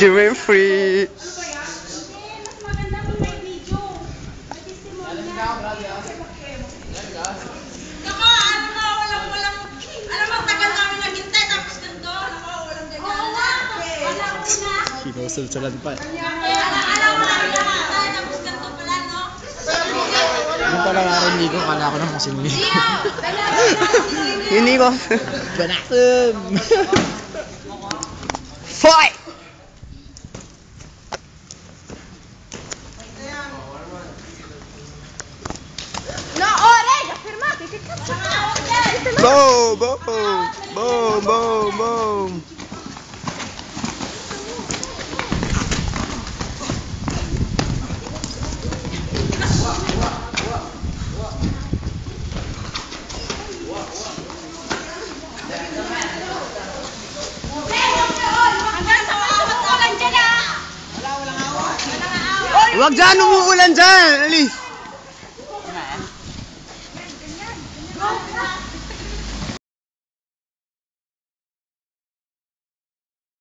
DJ Winfrey. Sinusulsulan pa. Yung pala narinig ko, kala ko naman kasi hindi. Hindi ko. Banatum! Fight! No, Reg, fermati, che cazzo fai? Boom, boom, boom, boom, boom. Wag dyan, umuulan dyan! Alis!